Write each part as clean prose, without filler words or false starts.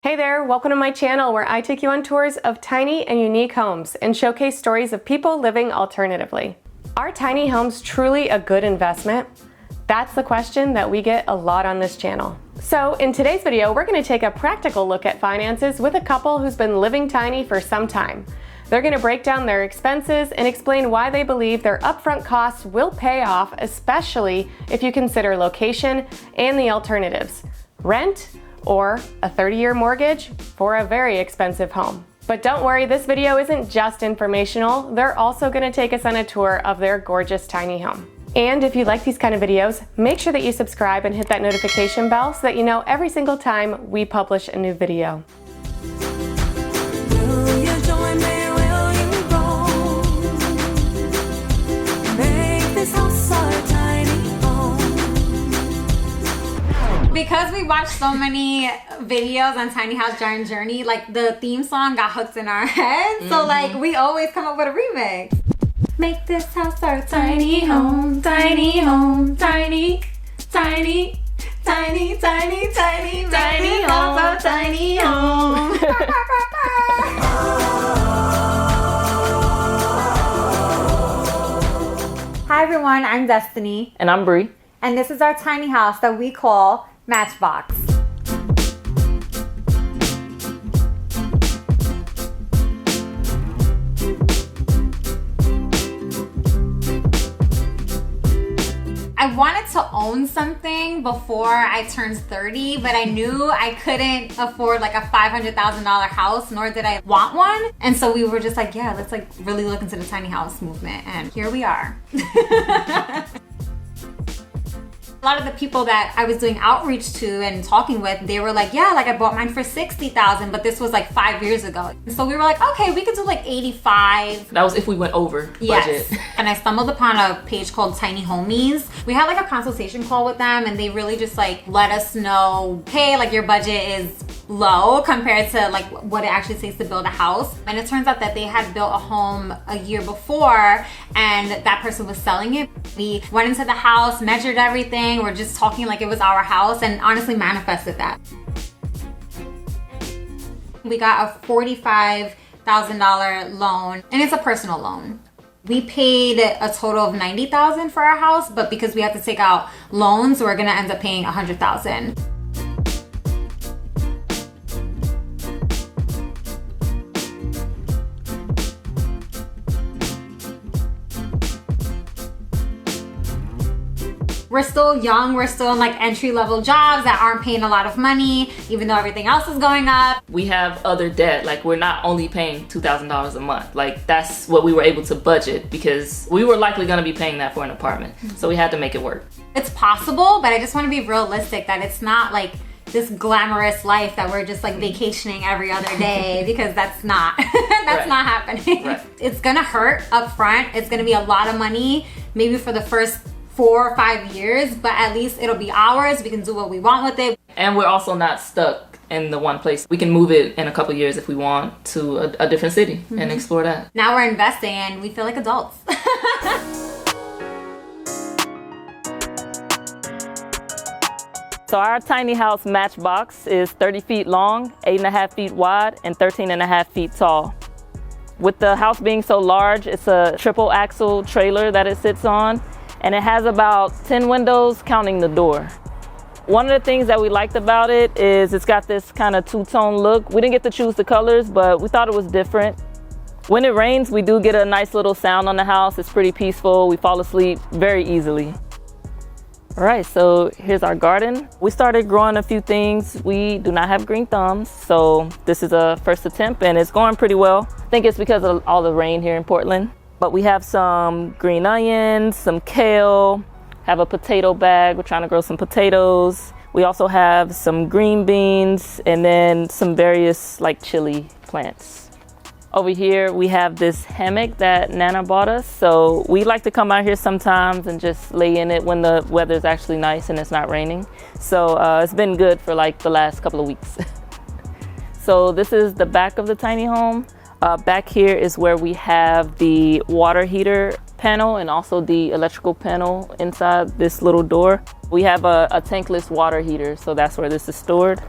Hey there, welcome to my channel where I take you on tours of tiny and unique homes and showcase stories of people living alternatively. Are tiny homes truly a good investment? That's the question that we get a lot on this channel. So in today's video, we're going to take a practical look at finances with a couple who's been living tiny for some time. They're going to break down their expenses and explain why they believe their upfront costs will pay off, especially if you consider location and the alternatives: rent or a 30-year mortgage for a very expensive home. But don't worry, this video isn't just informational. They're also going to take us on a tour of their gorgeous tiny home. And if you like these kind of videos, make sure that you subscribe and hit that notification bell so that you know every single time we publish a new video. Will you join me? Will you roll? Make this house our tiny home. Because we watched so many videos on Tiny House Giant Journey, like the theme song got hooked in our heads. So like we always come up with a remix. Make this house our tiny home, tiny home, tiny, tiny, tiny, tiny, tiny, tiny home, our tiny home. Hi everyone, I'm Destiny. And I'm Bre. And this is our tiny house that we call Matchbox. I wanted to own something before I turned 30, but I knew I couldn't afford like a $500,000 house, nor did I want one. And so we were just like, yeah, let's like really look into the tiny house movement. And here we are. A lot of the people that I was doing outreach to and talking with, they were like, yeah, like I bought mine for $60,000, but this was like 5 years ago. And so we were like, okay, we could do like 85. That was if we went over budget. Yes. And I stumbled upon a page called Tiny Homies. We had like a consultation call with them and they really just like let us know, hey, like your budget is low compared to like what it actually takes to build a house. And it turns out that they had built a home a year before and that person was selling it. We went into the house, measured everything. We're just talking like it was our house and honestly manifested that. We got a $45,000 loan and it's a personal loan. We paid a total of $90,000 for our house, but because we have to take out loans, we're gonna end up paying $100,000. We're still young, we're still in like entry-level jobs that aren't paying a lot of money, even though everything else is going up. We have other debt, like we're not only paying $2,000 a month. Like that's what we were able to budget because we were likely gonna be paying that for an apartment. So we had to make it work. It's possible, but I just wanna be realistic that it's not like this glamorous life that we're just like vacationing every other day because that's not, that's not happening. Right. It's gonna hurt up front. It's gonna be a lot of money, maybe for the first 4 or 5 years, but at least it'll be ours. We can do what we want with it. And we're also not stuck in the one place. We can move it in a couple years if we want to a different city and explore that. Now we're investing and we feel like adults. So our tiny house Matchbox is 30 feet long, 8.5 feet wide, and 13.5 feet tall. With the house being so large, it's a triple axle trailer that it sits on. And it has about 10 windows counting the door. One of the things that we liked about it is it's got this kind of two-tone look. We didn't get to choose the colors, but we thought it was different. When it rains, we do get a nice little sound on the house. It's pretty peaceful. We fall asleep very easily. All right, so here's our garden. We started growing a few things. We do not have green thumbs, so this is a first attempt and it's going pretty well. I think it's because of all the rain here in Portland. But we have some green onions, some kale, have a potato bag. We're trying to grow some potatoes. We also have some green beans and then some various like chili plants. Over here, we have this hammock that Nana bought us. So we like to come out here sometimes and just lay in it when the weather's actually nice and it's not raining. So it's been good for like the last couple of weeks. So this is the back of the tiny home. Back here is where we have the water heater panel and also the electrical panel inside this little door. We have a tankless water heater, so that's where this is stored.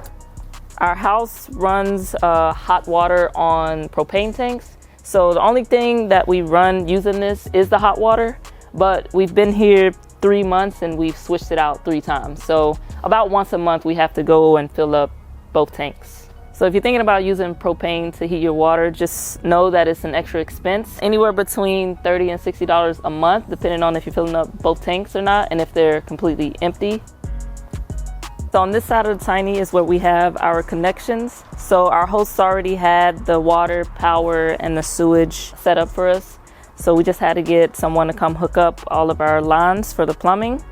Our house runs hot water on propane tanks. So the only thing that we run using this is the hot water, but we've been here 3 months and we've switched it out 3 times. So about once a month we have to go and fill up both tanks. So if you're thinking about using propane to heat your water, just know that it's an extra expense. Anywhere between $30 and $60 a month, depending on if you're filling up both tanks or not, and if they're completely empty. So on this side of the tiny is where we have our connections. So our hosts already had the water, power, and the sewage set up for us. So we just had to get someone to come hook up all of our lines for the plumbing.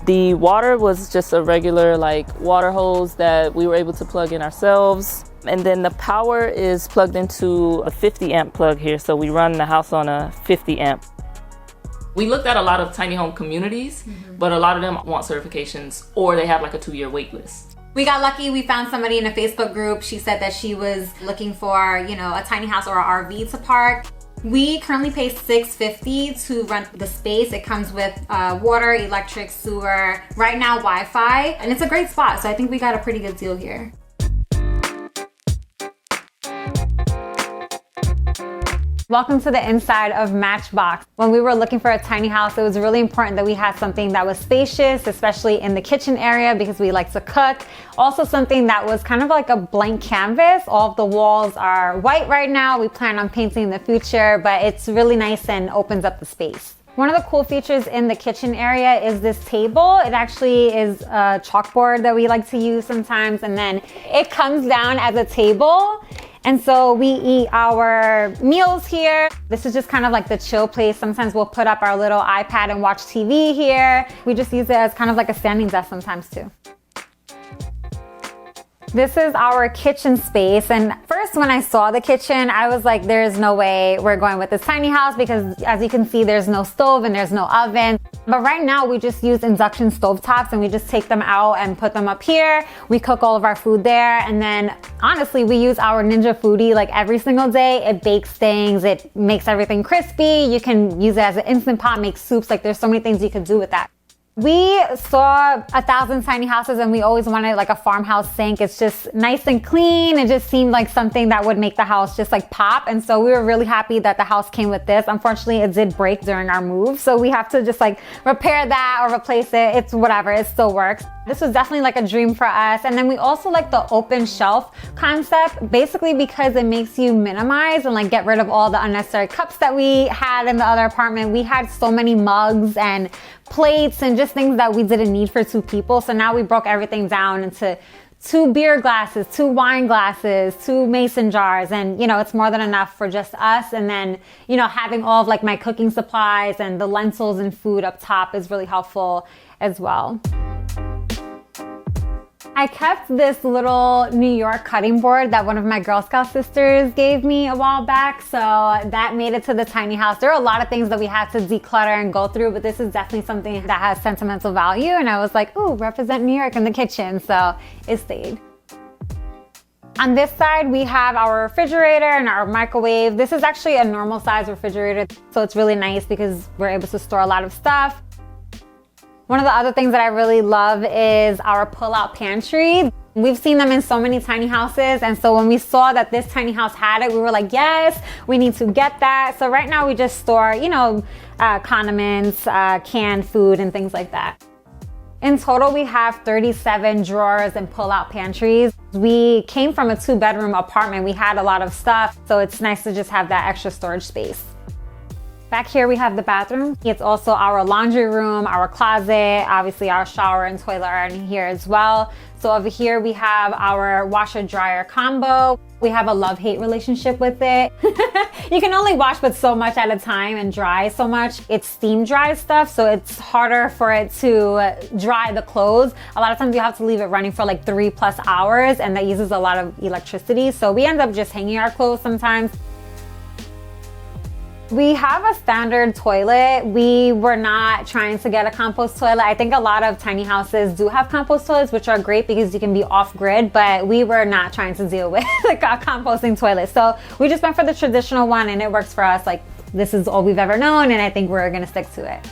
The water was just a regular water hose that we were able to plug in ourselves. And then the power is plugged into a 50 amp plug here. So we run the house on a 50 amp. We looked at a lot of tiny home communities, but a lot of them want certifications or they have like a 2-year wait list. We got lucky. We found somebody in a Facebook group. She said that she was looking for, a tiny house or an RV to park. We currently pay $650 to rent the space. It comes with water, electric, sewer, right now Wi-Fi, and it's a great spot. So I think we got a pretty good deal here. Welcome to the inside of Matchbox. When we were looking for a tiny house, it was really important that we had something that was spacious, especially in the kitchen area because we like to cook. Also something that was kind of like a blank canvas. All of the walls are white right now. We plan on painting in the future, but it's really nice and opens up the space. One of the cool features in the kitchen area is this table. It actually is a chalkboard that we like to use sometimes, and then it comes down as a table. And so we eat our meals here. This is just kind of like the chill place. Sometimes we'll put up our little iPad and watch TV here. We just use it as kind of like a standing desk sometimes too. This is our kitchen space, and first when I saw the kitchen, I was like, there's no way we're going with this tiny house because as you can see, there's no stove and there's no oven. But right now we just use induction stovetops and we just take them out and put them up here. We cook all of our food there, and then honestly, we use our Ninja Foodie like every single day. It bakes things, it makes everything crispy. You can use it as an Instant Pot, make soups. Like there's so many things you can do with that. We saw 1,000 tiny houses and we always wanted like a farmhouse sink. It's just nice and clean. It just seemed like something that would make the house just like pop. And so we were really happy that the house came with this. Unfortunately, it did break during our move. So we have to just like repair that or replace it. It's whatever, it still works. This was definitely like a dream for us. And then we also like the open shelf concept, basically because it makes you minimize and like get rid of all the unnecessary cups that we had in the other apartment. We had so many mugs and plates and just things that we didn't need for 2 people. So now we broke everything down into 2 beer glasses, 2 wine glasses, 2 mason jars. And it's more than enough for just us. And then, having all of like my cooking supplies and the lentils and food up top is really helpful as well. I kept this little New York cutting board that one of my Girl Scout sisters gave me a while back. So that made it to the tiny house. There are a lot of things that we had to declutter and go through, but this is definitely something that has sentimental value. And I was like, ooh, represent New York in the kitchen. So it stayed. On this side, we have our refrigerator and our microwave. This is actually a normal size refrigerator. So it's really nice because we're able to store a lot of stuff. One of the other things that I really love is our pull-out pantry. We've seen them in so many tiny houses, and so when we saw that this tiny house had it, we were like, yes, we need to get that. So right now we just store, condiments, canned food, and things like that. In total, we have 37 drawers and pull-out pantries. We came from a 2-bedroom apartment. We had a lot of stuff, so it's nice to just have that extra storage space. Back here we have the bathroom. It's also our laundry room, our closet, obviously our shower and toilet are in here as well. So over here we have our washer dryer combo. We have a love-hate relationship with it. You can only wash but so much at a time and dry so much. It's steam dry stuff, so it's harder for it to dry the clothes. A lot of times you have to leave it running for like 3+ hours, and that uses a lot of electricity. So we end up just hanging our clothes sometimes. We have a standard toilet. We were not trying to get a compost toilet. I think a lot of tiny houses do have compost toilets, which are great because you can be off grid, but we were not trying to deal with like a composting toilet. So we just went for the traditional one and it works for us. Like this is all we've ever known, and I think we're gonna stick to it.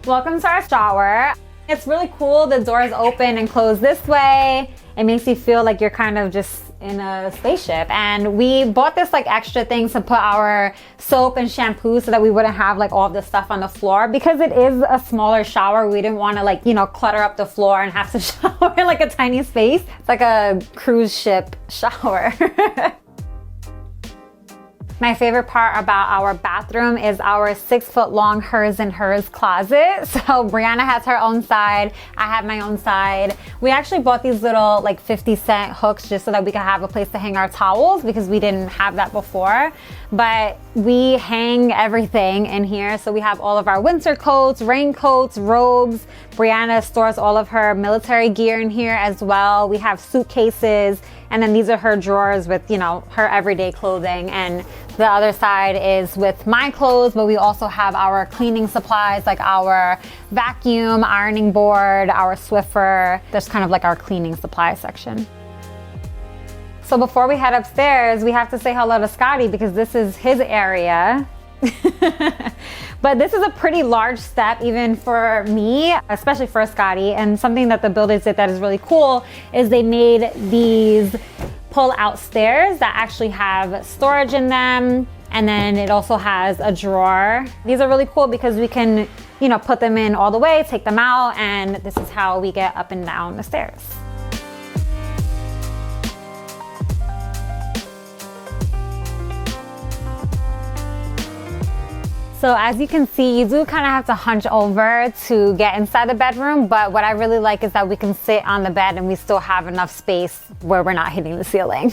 Welcome to our shower. It's really cool. The doors open and close this way. It makes you feel like you're kind of just in a spaceship. And we bought this like extra things to put our soap and shampoo so that we wouldn't have like all of this stuff on the floor. Because it is a smaller shower, we didn't want to like, you know, clutter up the floor and have to shower in like a tiny space. It's like a cruise ship shower. My favorite part about our bathroom is our 6-foot long hers and hers closet. So Brianna has her own side, I have my own side. We actually bought these little like 50-cent hooks just so that we could have a place to hang our towels because we didn't have that before. But we hang everything in here. So we have all of our winter coats, raincoats, robes. Brianna stores all of her military gear in here as well. We have suitcases, and then these are her drawers with, you know, her everyday clothing. And the other side is with my clothes, but we also have our cleaning supplies like our vacuum, ironing board, our Swiffer. There's kind of like our cleaning supply section. So before we head upstairs, we have to say hello to Scotty because this is his area. But this is a pretty large step even for me, especially for Scotty. And something that the builders did that is really cool is they made these pull-out stairs that actually have storage in them. And then it also has a drawer. These are really cool because we can, you know, put them in all the way, take them out, and this is how we get up and down the stairs. So as you can see, you do kind of have to hunch over to get inside the bedroom, but what I really like is that we can sit on the bed and we still have enough space where we're not hitting the ceiling.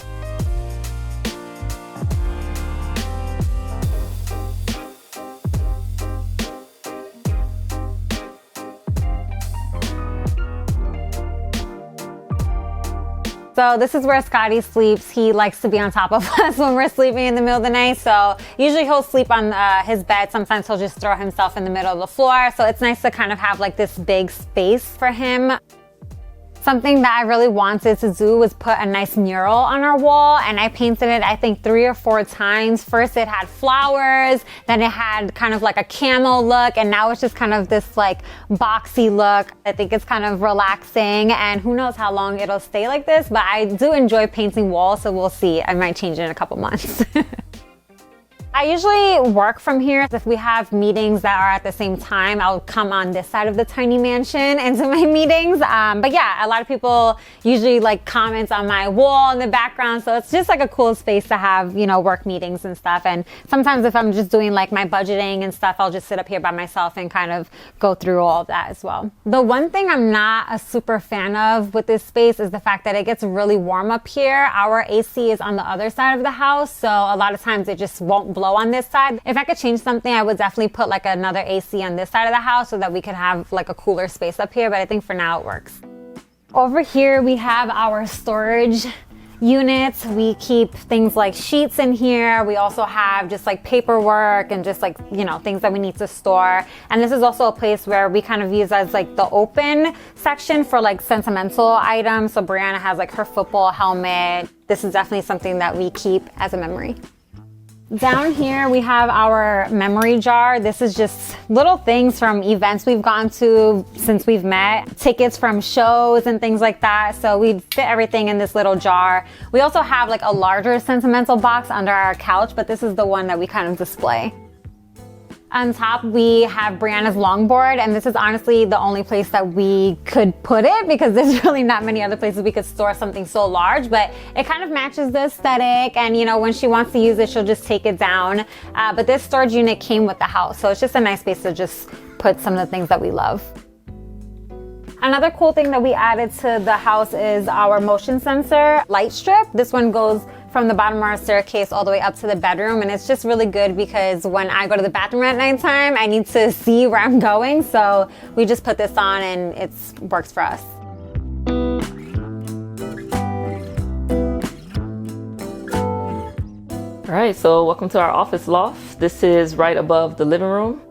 So this is where Scotty sleeps. He likes to be on top of us when we're sleeping in the middle of the night. So usually he'll sleep on his bed. Sometimes he'll just throw himself in the middle of the floor. So it's nice to kind of have like this big space for him. Something that I really wanted to do was put a nice mural on our wall, and I painted it I think 3 or 4 times. First it had flowers, then it had kind of like a camel look, and now it's just kind of this like boxy look. I think it's kind of relaxing, and who knows how long it'll stay like this, but I do enjoy painting walls, so we'll see. I might change it in a couple months. I usually work from here. If we have meetings that are at the same time, I'll come on this side of the tiny mansion into my meetings. But yeah, a lot of people usually like comment on my wall in the background. So it's just like a cool space to have, you know, work meetings and stuff. And sometimes if I'm just doing like my budgeting and stuff, I'll just sit up here by myself and kind of go through all of that as well. The one thing I'm not a super fan of with this space is the fact that it gets really warm up here. Our AC is on the other side of the house. So a lot of times it just won't blow on this side. If I could change something, I would definitely put like another AC on this side of the house so that we could have like a cooler space up here, but I think for now it works. Over here we have our storage units. We keep things like sheets in here. We also have just like paperwork and just like, you know, things that we need to store. And this is also a place where we kind of use as like the open section for like sentimental items. So Brianna has like her football helmet. This is definitely something that we keep as a memory. Down here we have our memory jar. This is just little things from events we've gone to since we've met, tickets from shows and things like that. So we fit everything in this little jar. We also have like a larger sentimental box under our couch, but this is the one that we kind of display. On top, we have Brianna's longboard, and this is honestly the only place that we could put it because there's really not many other places we could store something so large, but it kind of matches the aesthetic, and you know, when she wants to use it, she'll just take it down. But this storage unit came with the house, so it's just a nice space to just put some of the things that we love. Another cool thing that we added to the house is our motion sensor light strip. This one goes from the bottom of our staircase all the way up to the bedroom, and it's just really good because when I go to the bathroom at nighttime, I need to see where I'm going, so we just put this on and it works for us. All right, so welcome to our office loft. This is right above the living room.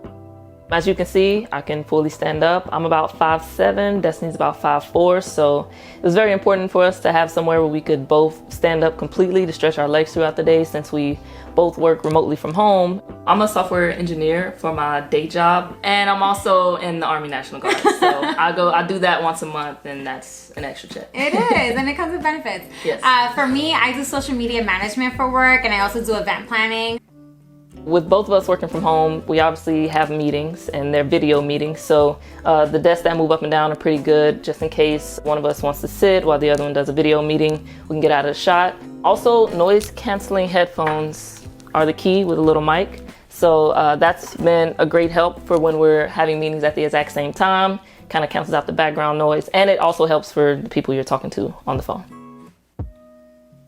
As you can see, I can fully stand up. I'm about 5'7", Destiny's about 5'4", so it was very important for us to have somewhere where we could both stand up completely to stretch our legs throughout the day since we both work remotely from home. I'm a software engineer for my day job, and I'm also in the Army National Guard. So I do that once a month, and that's an extra check. It is, and it comes with benefits. Yes. For me, I do social media management for work, and I also do event planning. With both of us working from home, we obviously have meetings, and they're video meetings. So the desks that move up and down are pretty good, just in case one of us wants to sit while the other one does a video meeting. We can get out of the shot. Also, noise canceling headphones are the key with a little mic. So that's been a great help for when we're having meetings at the exact same time. Kind of cancels out the background noise, and it also helps for the people you're talking to on the phone.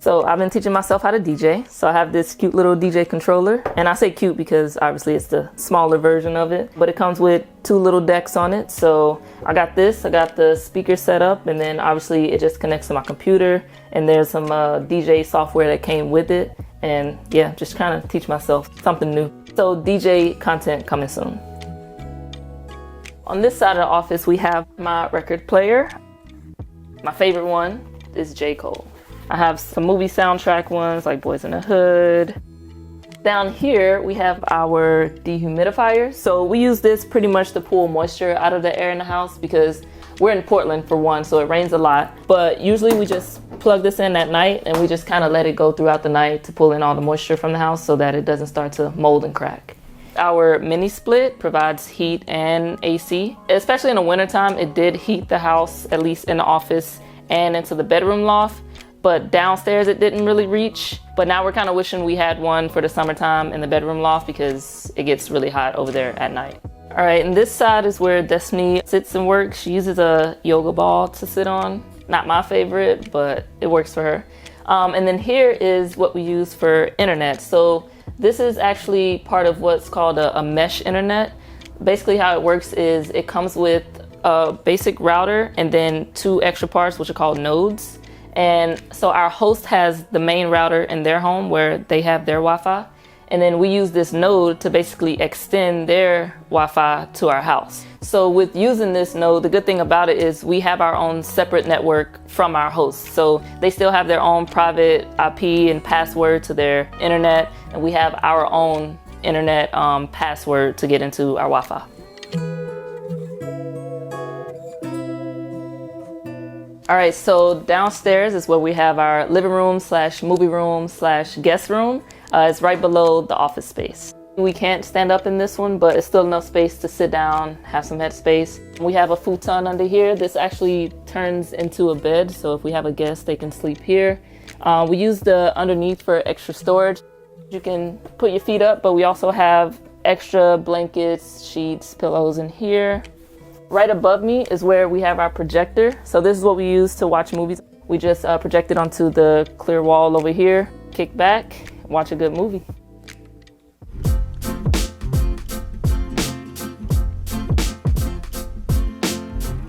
So I've been teaching myself how to DJ. So I have this cute little DJ controller, and I say cute because obviously it's the smaller version of it, but it comes with 2 little decks on it. So I got the speaker set up, and then obviously it just connects to my computer, and there's some DJ software that came with it. And yeah, just kind of teach myself something new. So DJ content coming soon. On this side of the office, we have my record player. My favorite one is J. Cole. I have some movie soundtrack ones like Boys in the Hood. Down here, we have our dehumidifier. So we use this pretty much to pull moisture out of the air in the house because we're in Portland for one, so it rains a lot. But usually we just plug this in at night and we just kind of let it go throughout the night to pull in all the moisture from the house so that it doesn't start to mold and crack. Our mini split provides heat and AC. Especially in the wintertime, it did heat the house, at least in the office and into the bedroom loft. But downstairs it didn't really reach. But now we're kind of wishing we had one for the summertime in the bedroom loft because it gets really hot over there at night. All right, and this side is where Destiny sits and works. She uses a yoga ball to sit on. Not my favorite, but it works for her. And then here is what we use for internet. So this is actually part of what's called a mesh internet. Basically how it works is it comes with a basic router and then 2 extra parts, which are called nodes. And so our host has the main router in their home where they have their Wi-Fi. And then we use this node to basically extend their Wi-Fi to our house. So with using this node, the good thing about it is we have our own separate network from our host. So they still have their own private IP and password to their internet. And we have our own internet password to get into our Wi-Fi. All right, so downstairs is where we have our living room / movie room / guest room. It's right below the office space. We can't stand up in this one, but it's still enough space to sit down, have some head space. We have a futon under here. This actually turns into a bed, so if we have a guest, they can sleep here. We use the underneath for extra storage. You can put your feet up, but we also have extra blankets, sheets, pillows in here. Right above me is where we have our projector. So this is what we use to watch movies. We just project it onto the clear wall over here, kick back, watch a good movie.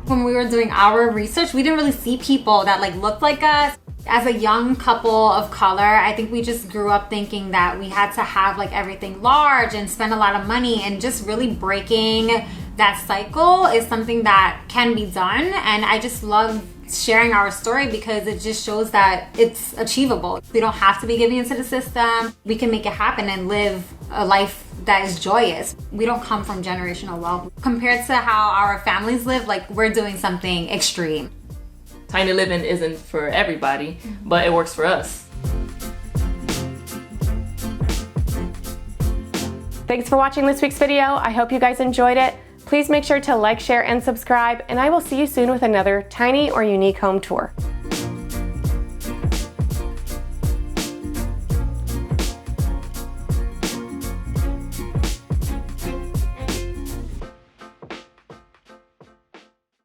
When we were doing our research, we didn't really see people that looked like us. As a young couple of color, I think we just grew up thinking that we had to have everything large and spend a lot of money, and just really breaking that cycle is something that can be done. And I just love sharing our story because it just shows that it's achievable. We don't have to be giving into the system. We can make it happen and live a life that is joyous. We don't come from generational wealth. Compared to how our families live, we're doing something extreme. Tiny living isn't for everybody, but it works for us. Thanks for watching this week's video. I hope you guys enjoyed it. Please make sure to like, share, and subscribe, and I will see you soon with another tiny or unique home tour.